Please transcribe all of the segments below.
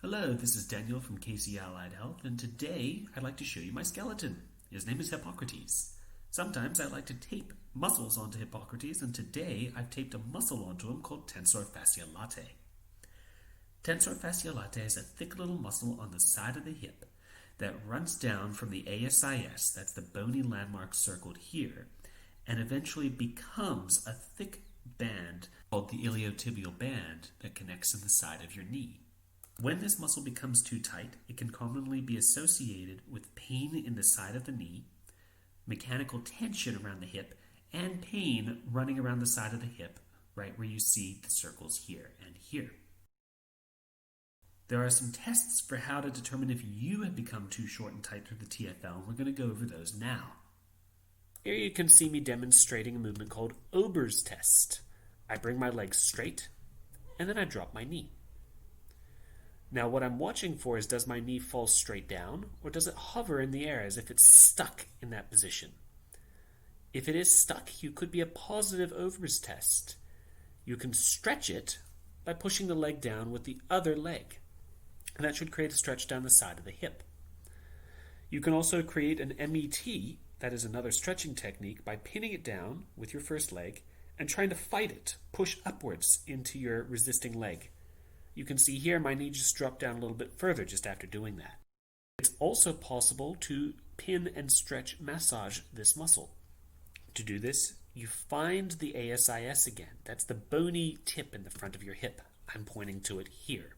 Hello, this is Daniel from KC Allied Health, and today I'd like to show you my skeleton. His name is Hippocrates. Sometimes I like to tape muscles onto Hippocrates, and today I've taped a muscle onto him called Tensor Fasciae Latae. Tensor Fasciae Latae is a thick little muscle on the side of the hip that runs down from the ASIS, that's the bony landmark circled here, and eventually becomes a thick band called the iliotibial band that connects to the side of your knee. When this muscle becomes too tight, it can commonly be associated with pain in the side of the knee, mechanical tension around the hip, and pain running around the side of the hip, right where you see the circles here and here. There are some tests for how to determine if you have become too short and tight through the TFL, and we're going to go over those now. Here you can see me demonstrating a movement called Ober's test. I bring my legs straight, and then I drop my knee. Now what I'm watching for is, does my knee fall straight down, or does it hover in the air as if it's stuck in that position? If it is stuck, you could be a positive Ober's test. You can stretch it by pushing the leg down with the other leg, and that should create a stretch down the side of the hip. You can also create an MET, that is another stretching technique, by pinning it down with your first leg and trying to fight it, push upwards into your resisting leg. You can see here my knee just dropped down a little bit further just after doing that. It's also possible to pin and stretch massage this muscle. To do this, you find the ASIS again. That's the bony tip in the front of your hip. I'm pointing to it here.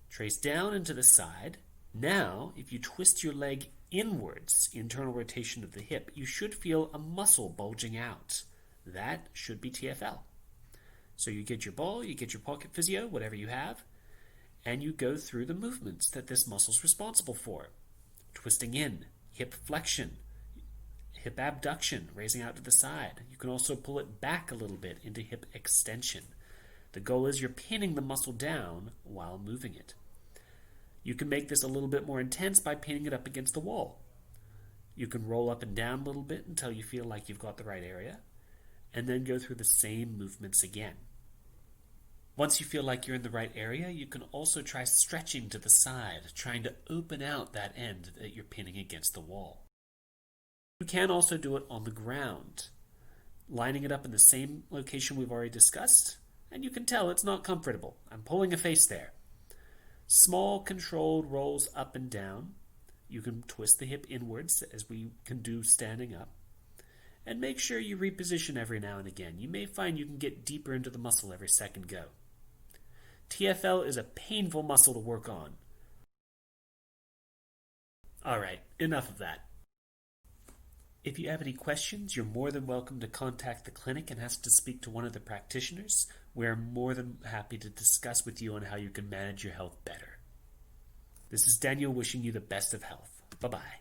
Trace down into the side. Now, if you twist your leg inwards, internal rotation of the hip, you should feel a muscle bulging out. That should be TFL. So you get your ball, you get your pocket physio, whatever you have, and you go through the movements that this muscle is responsible for. Twisting in, hip flexion, hip abduction, raising out to the side. You can also pull it back a little bit into hip extension. The goal is you're pinning the muscle down while moving it. You can make this a little bit more intense by pinning it up against the wall. You can roll up and down a little bit until you feel like you've got the right area, and then go through the same movements again. Once you feel like you're in the right area, you can also try stretching to the side, trying to open out that end that you're pinning against the wall. You can also do it on the ground, lining it up in the same location we've already discussed, and you can tell it's not comfortable. I'm pulling a face there. Small controlled rolls up and down. You can twist the hip inwards as we can do standing up. And make sure you reposition every now and again. You may find you can get deeper into the muscle every second go. TFL is a painful muscle to work on. Alright, enough of that. If you have any questions, you're more than welcome to contact the clinic and ask to speak to one of the practitioners. We're more than happy to discuss with you on how you can manage your health better. This is Daniel wishing you the best of health. Bye-bye.